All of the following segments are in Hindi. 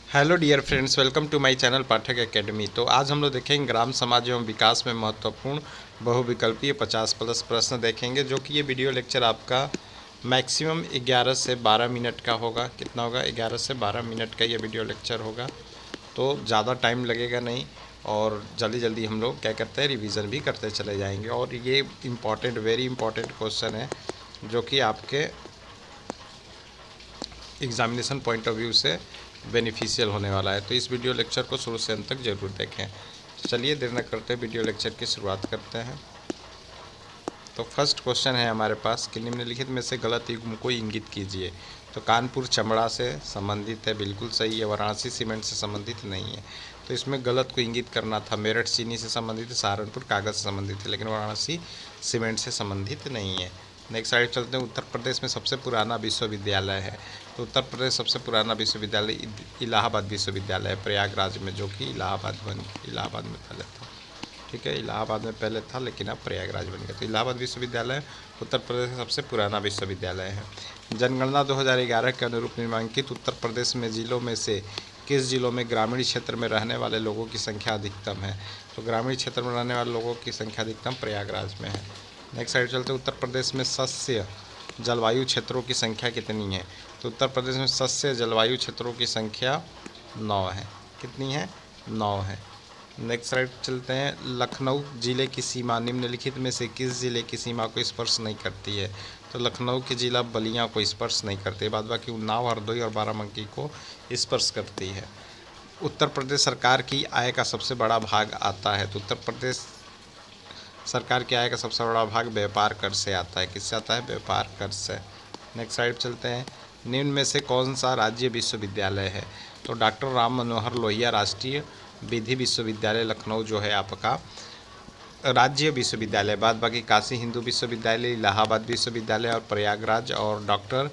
Hello dear friends, welcome to my channel Pathak academy. तो आज हम लोग देखेंगे ग्राम समाज एवं विकास में महत्वपूर्ण बहुविकल्पीय 50+ प्रश्न देखेंगे, जो कि ये वीडियो लेक्चर आपका मैक्सिमम 11 से 12 मिनट का होगा। कितना होगा? 11 से 12 मिनट का ये वीडियो लेक्चर होगा, तो ज़्यादा टाइम लगेगा नहीं और जल्दी जल्दी हम लोग क्या करते हैं, रिवीजन भी करते चले जाएंगे। और ये इम्पॉर्टेंट, वेरी इंपॉर्टेंट क्वेश्चन है जो कि आपके एग्जामिनेशन पॉइंट ऑफ व्यू से बेनिफिशियल होने वाला है। तो इस वीडियो लेक्चर को शुरू से अंत तक जरूर देखें। चलिए देर न करते वीडियो लेक्चर की शुरुआत करते हैं। तो फर्स्ट क्वेश्चन है हमारे पास कि निम्नलिखित में से गलत युग्म को इंगित कीजिए। तो कानपुर चमड़ा से संबंधित है, बिल्कुल सही है। वाराणसी सीमेंट से संबंधित नहीं है, तो इसमें गलत को इंगित करना था। मेरठ चीनी से संबंधित है, सहारनपुर कागज़ से संबंधित है, लेकिन वाराणसी सीमेंट से संबंधित नहीं है। नेक्स्ट साइड चलते हैं। उत्तर प्रदेश में सबसे पुराना विश्वविद्यालय है। तो उत्तर प्रदेश सबसे पुराना विश्वविद्यालय इलाहाबाद विश्वविद्यालय है, प्रयागराज में, जो कि इलाहाबाद में पहले था। ठीक है, इलाहाबाद में पहले था लेकिन अब प्रयागराज बन गया। तो इलाहाबाद विश्वविद्यालय उत्तर प्रदेश का सबसे पुराना विश्वविद्यालय है। जनगणना 2011 के अनुरूप निम्नलिखित उत्तर प्रदेश में जिलों में से किस जिलों में ग्रामीण क्षेत्र में रहने वाले लोगों की संख्या अधिकतम है? तो ग्रामीण क्षेत्र में रहने वाले लोगों की संख्या अधिकतम प्रयागराज में है। नेक्स्ट साइड चलते, उत्तर प्रदेश में सस्य जलवायु क्षेत्रों की संख्या कितनी है? तो उत्तर प्रदेश में सस्य जलवायु क्षेत्रों की संख्या 9 है। कितनी है? 9 है। नेक्स्ट साइड चलते हैं। लखनऊ जिले की सीमा निम्नलिखित में से किस जिले की सीमा को स्पर्श नहीं करती है? तो लखनऊ की जिला बलिया को स्पर्श नहीं करती है, बाद बाकी उन्नाव, हरदोई और बाराबंकी को स्पर्श करती है। उत्तर प्रदेश सरकार की आय का सबसे बड़ा भाग आता है। तो उत्तर प्रदेश सरकार की आय का सबसे बड़ा भाग व्यापार कर से आता है। किससे आता है? व्यापार कर से। नेक्स्ट साइड चलते हैं। निम्न में से कौन सा राज्य विश्वविद्यालय है? तो डॉक्टर राम मनोहर लोहिया राष्ट्रीय विधि विश्वविद्यालय लखनऊ जो है आपका राज्य विश्वविद्यालय। बाद बाकी काशी हिंदू विश्वविद्यालय, इलाहाबाद विश्वविद्यालय और प्रयागराज और डॉक्टर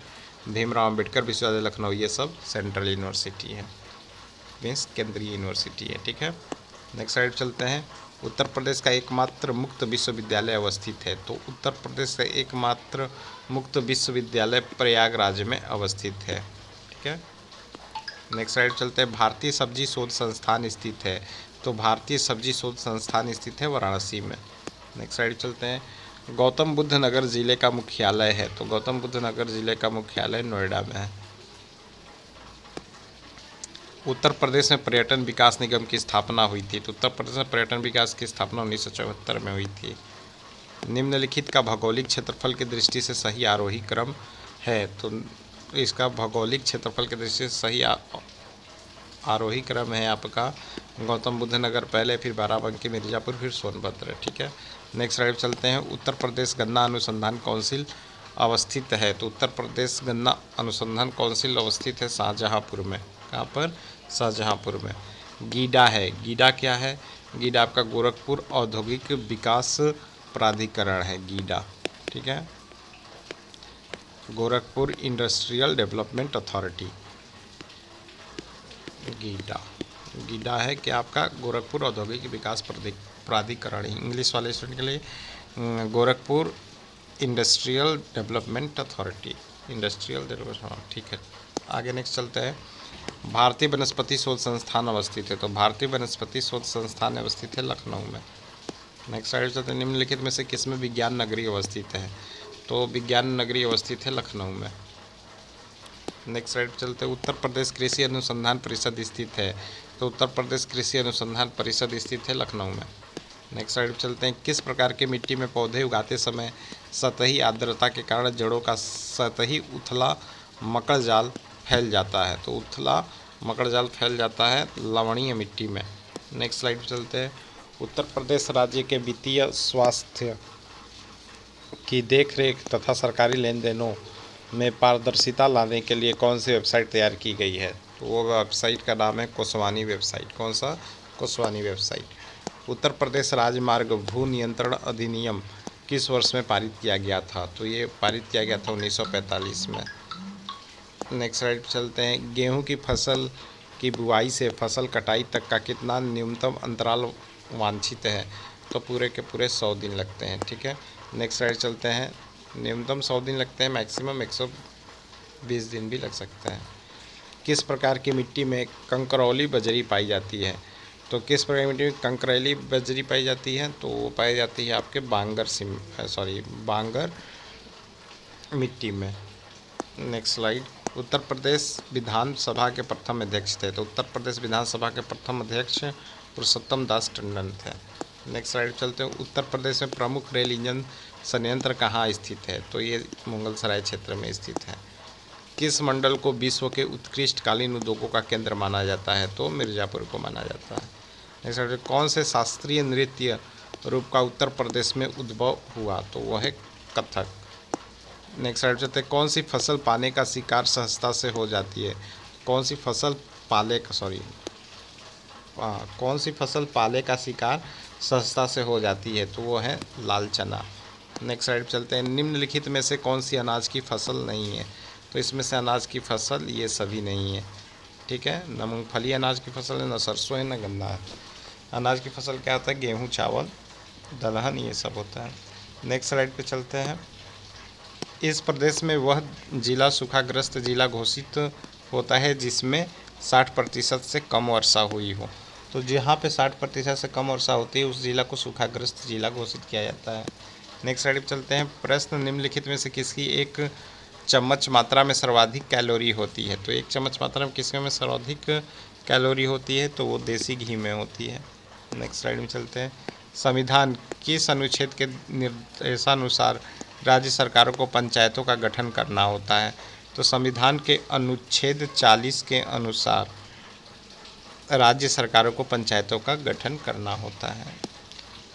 भीमराव अंबेडकर विश्वविद्यालय लखनऊ, ये सब सेंट्रल यूनिवर्सिटी है, मीन्स केंद्रीय यूनिवर्सिटी है। ठीक है, नेक्स्ट साइड चलते हैं। उत्तर प्रदेश का एकमात्र मुक्त विश्वविद्यालय अवस्थित है। तो उत्तर प्रदेश का एकमात्र मुक्त विश्वविद्यालय प्रयागराज में अवस्थित है। ठीक है, नेक्स्ट साइड चलते हैं। भारतीय सब्जी शोध संस्थान स्थित है। तो भारतीय सब्जी शोध संस्थान स्थित है वाराणसी में। नेक्स्ट साइड चलते हैं। गौतम बुद्ध नगर जिले का मुख्यालय है। तो गौतम बुद्ध नगर जिले का मुख्यालय नोएडा में है। उत्तर प्रदेश में पर्यटन विकास निगम की स्थापना हुई थी। तो उत्तर प्रदेश में पर्यटन विकास की स्थापना 1974 में हुई थी। निम्नलिखित का भौगोलिक क्षेत्रफल की दृष्टि से सही आरोही क्रम है। तो इसका भौगोलिक क्षेत्रफल की दृष्टि से सही आरोही क्रम है आपका गौतम बुद्ध नगर पहले, फिर बाराबंकी, मिर्ज़ापुर, फिर सोनभद्र। ठीक है, नेक्स्ट साइड चलते हैं। उत्तर प्रदेश गन्ना अनुसंधान काउंसिल अवस्थित है। तो उत्तर प्रदेश गन्ना अनुसंधान काउंसिल अवस्थित है शाहजहाँपुर में। कहाँ पर? शाहजहाँपुर में। गीडा है। गीडा क्या है? गीडा आपका गोरखपुर औद्योगिक विकास प्राधिकरण है, गीडा। ठीक है, Gorakhpur industrial development authority, GIDA. GIDA है कि आपका गोरखपुर औद्योगिक विकास प्राधिकरण। इंग्लिश वाले स्टूडेंट के लिए Gorakhpur industrial development authority, industrial development. ठीक है, आगे नेक्स्ट चलते हैं। भारतीय वनस्पति शोध संस्थान अवस्थित है। तो भारतीय वनस्पति शोध संस्थान अवस्थित है लखनऊ में। नेक्स्ट साइड चलते हैं। निम्नलिखित में से किसमें विज्ञान नगरी अवस्थित है? तो विज्ञान नगरी अवस्थित है लखनऊ में। नेक्स्ट साइड चलते हैं। उत्तर प्रदेश कृषि अनुसंधान परिषद स्थित है। तो उत्तर प्रदेश कृषि अनुसंधान परिषद स्थित है लखनऊ में। नेक्स्ट साइड चलते हैं। किस प्रकार की मिट्टी में पौधे उगाते समय सतही आर्द्रता के कारण जड़ों का सतही उथला मकड़ जाल फैल जाता है? तो उथला मकड़ जाल फैल जाता है लवणीय मिट्टी में। नेक्स्ट स्लाइड चलते हैं। उत्तर प्रदेश राज्य के वित्तीय स्वास्थ्य की देखरेख तथा सरकारी लेन देनों में पारदर्शिता लाने के लिए कौन सी वेबसाइट तैयार की गई है? तो वो वेबसाइट का नाम है कोसवानी वेबसाइट। कौन सा? कोसवानी वेबसाइट। उत्तर प्रदेश राजमार्ग भू नियंत्रण अधिनियम किस वर्ष में पारित किया गया था? तो ये पारित किया गया था 1945 में। नेक्स्ट स्लाइड चलते हैं। गेहूं की फसल की बुआई से फसल कटाई तक का कितना न्यूनतम अंतराल वांछित है? तो पूरे के पूरे 100 दिन लगते हैं। ठीक है, नेक्स्ट स्लाइड चलते हैं। न्यूनतम 100 दिन लगते हैं, मैक्सिमम 120 दिन भी लग सकते हैं। किस प्रकार की मिट्टी में कंकरौली बजरी पाई जाती है? तो किस प्रकार की मिट्टी में कंकरौली बजरी पाई जाती है? तो वो पाई जाती है आपके बांगर मिट्टी में। Next slide. उत्तर प्रदेश विधानसभा के प्रथम अध्यक्ष थे? तो उत्तर प्रदेश विधानसभा के प्रथम अध्यक्ष पुरुषोत्तम दास टंडन थे। नेक्स्ट स्लाइड चलते हैं। उत्तर प्रदेश में प्रमुख रेल इंजन संयंत्र कहाँ स्थित है? तो ये मुगलसराय क्षेत्र में स्थित है। किस मंडल को विश्व के उत्कृष्ट कालीन उद्योगों का केंद्र माना जाता है? तो मिर्ज़ापुर को माना जाता है। Next slide. कौन से शास्त्रीय नृत्य रूप का उत्तर प्रदेश में उद्भव हुआ? तो वह है कथक। नेक्स्ट स्लाइड चलते हैं। कौन सी फसल पाने का शिकार सहजता से हो जाती है? कौन सी फसल पाले का शिकार सहजता से हो जाती है? तो वो है लाल चना। नेक्स्ट स्लाइड चलते हैं। निम्नलिखित में से कौन सी अनाज की फसल नहीं है? तो इसमें से अनाज की फसल ये सभी नहीं है, ठीक है। न मूंगफली अनाज की फसल है, न सरसों है, न गन्ना है। अनाज की फसल क्या होता है? गेहूँ, चावल, दलहन, ये सब होता है। नेक्स्ट स्लाइड पे चलते हैं। इस प्रदेश में वह जिला सूखाग्रस्त जिला घोषित होता है जिसमें 60% से कम वर्षा हुई हो। तो जहाँ पे 60% से कम वर्षा होती है उस जिला को सूखाग्रस्त जिला घोषित किया जाता है। नेक्स्ट स्लाइड पे चलते हैं। प्रश्न। निम्नलिखित में से किसकी एक चम्मच मात्रा में सर्वाधिक कैलोरी होती है? तो एक चम्मच मात्रा में किसमें सर्वाधिक कैलोरी होती है? तो वो देसी घी में होती है। नेक्स्ट स्लाइड में चलते हैं। संविधान किस अनुच्छेद के निर्देशानुसार राज्य सरकारों को पंचायतों का गठन करना होता है? तो संविधान के अनुच्छेद 40 के अनुसार राज्य सरकारों को पंचायतों का गठन करना होता है।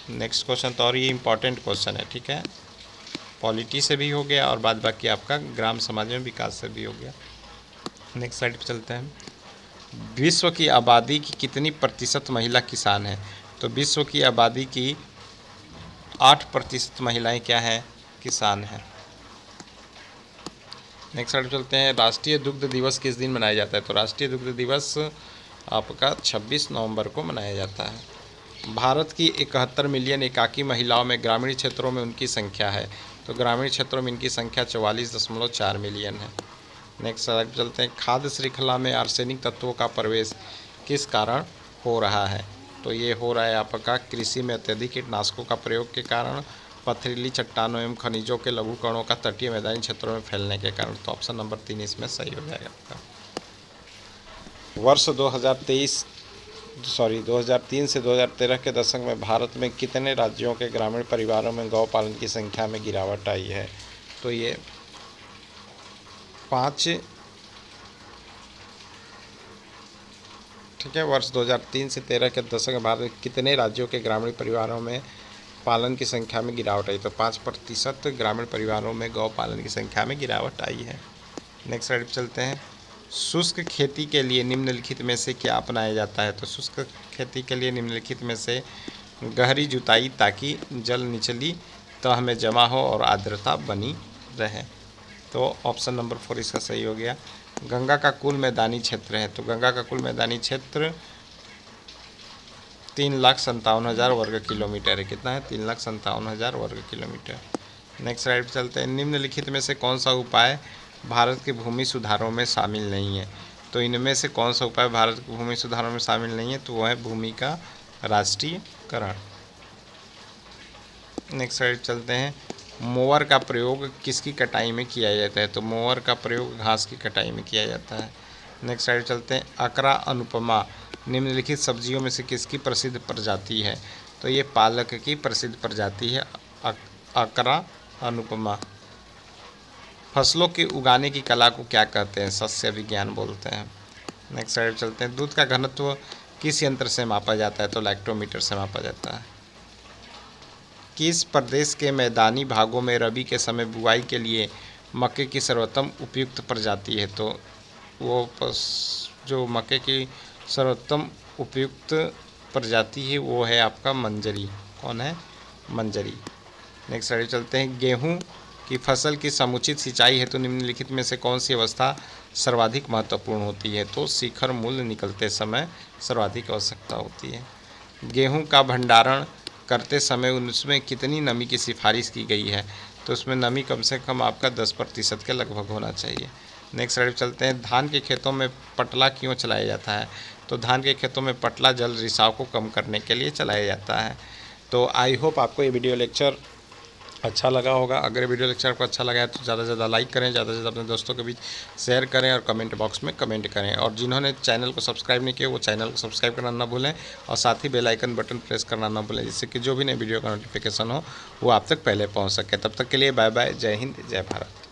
नेक्स्ट क्वेश्चन, तो और ये इंपॉर्टेंट क्वेश्चन है, ठीक है। पॉलिटी से भी हो गया और बाद बाकी आपका ग्राम समाज में विकास से भी हो गया। नेक्स्ट स्लाइड पे चलते हैं। विश्व की आबादी की कितनी प्रतिशत महिला किसान है? तो विश्व की आबादी की 8% महिलाएं क्या हैं? किसान हैं। नेक्स्ट स्लाइड चलते हैं। राष्ट्रीय दुग्ध दिवस किस दिन मनाया जाता है? तो राष्ट्रीय दुग्ध दिवस आपका 26 नवंबर को मनाया जाता है। भारत की 71 मिलियन एकाकी महिलाओं में ग्रामीण क्षेत्रों में उनकी संख्या है। तो ग्रामीण क्षेत्रों में इनकी संख्या 44.4 मिलियन है। नेक्स्ट स्लाइड चलते हैं। खाद्य श्रृंखला में आर्सेनिक तत्वों का प्रवेश किस कारण हो रहा है? तो ये हो रहा है आपका कृषि में अत्यधिक कीटनाशकों का प्रयोग के कारण, पथरीली चट्टानों एवं खनिजों के लघु कणों का तटीय मैदानी क्षेत्रों में फैलने के कारण। तो ऑप्शन नंबर 3 इसमें सही हो जाएगा आपका। वर्ष 2003 से 2013 के दशक में भारत में कितने राज्यों के ग्रामीण परिवारों में गौ पालन की संख्या में गिरावट आई है? तो ये 5, ठीक है। वर्ष 2003 से 13 के दशक में भारत में कितने राज्यों के ग्रामीण परिवारों में पालन की संख्या में गिरावट आई? तो 5% ग्रामीण परिवारों में गौ पालन की संख्या में गिरावट आई है। नेक्स्ट स्लाइड पर चलते हैं। शुष्क खेती के लिए निम्नलिखित में से क्या अपनाया जाता है? तो शुष्क खेती के लिए निम्नलिखित में से गहरी जुताई ताकि जल निचली तह में जमा हो और आर्द्रता बनी रहे। तो ऑप्शन नंबर 4 इसका सही हो गया। गंगा का कुल मैदानी क्षेत्र है। तो गंगा का कुल मैदानी क्षेत्र 3,57,000 वर्ग किलोमीटर है। कितना है? 3,57,000 वर्ग किलोमीटर। नेक्स्ट स्लाइड पर चलते हैं। निम्नलिखित में से कौन सा उपाय भारत के भूमि सुधारों में शामिल नहीं है? तो इनमें से कौन सा उपाय भारत के भूमि सुधारों में शामिल नहीं है? तो वह है भूमि का राष्ट्रीयकरण। नेक्स्ट स्लाइड चलते हैं। मोवर का प्रयोग किसकी कटाई में किया जाता है? तो मोवर का प्रयोग घास की कटाई में किया जाता है। नेक्स्ट स्लाइड चलते हैं। अकरा अनुपमा निम्नलिखित सब्जियों में से किसकी प्रसिद्ध प्रजाति है? तो ये पालक की प्रसिद्ध प्रजाति है अकरा अनुपमा। फसलों के उगाने की कला को क्या कहते हैं? सस्य विज्ञान बोलते हैं। नेक्स्ट स्लाइड चलते हैं। दूध का घनत्व किस यंत्र से मापा जाता है? तो लैक्टोमीटर से मापा जाता है। किस प्रदेश के मैदानी भागों में रबी के समय बुआई के लिए मक्के की सर्वोत्तम उपयुक्त प्रजाति है? तो वो जो मक्के की सर्वोत्तम उपयुक्त प्रजाति है वो है आपका मंजरी। कौन है? मंजरी। नेक्स्ट स्लाइड चलते हैं। गेहूं की फसल की समुचित सिंचाई हेतु निम्नलिखित में से कौन सी अवस्था सर्वाधिक महत्वपूर्ण होती है? तो शिखर मूल्य निकलते समय सर्वाधिक आवश्यकता होती है। गेहूं का भंडारण करते समय उसमें कितनी नमी की सिफारिश की गई है? तो उसमें नमी कम से कम आपका 10% के लगभग होना चाहिए। नेक्स्ट स्लाइड पे चलते हैं। धान के खेतों में पटला क्यों चलाया जाता है? तो धान के खेतों में पटला जल रिसाव को कम करने के लिए चलाया जाता है। तो आई होप आपको ये वीडियो लेक्चर अच्छा लगा होगा। अगर वीडियो लेक्चर आपको अच्छा लगा है तो ज़्यादा से ज़्यादा लाइक करें, ज़्यादा से ज़्यादा अपने दोस्तों के बीच शेयर करें और कमेंट बॉक्स में कमेंट करें। और जिन्होंने चैनल को सब्सक्राइब नहीं किया वो चैनल को सब्सक्राइब करना ना भूलें और साथ ही बेल आइकन बटन प्रेस करना ना भूलें, जिससे कि जो भी नई वीडियो का नोटिफिकेशन हो वो आप तक पहले पहुँच सके। तब तक के लिए बाय बाय, जय हिंद, जय भारत।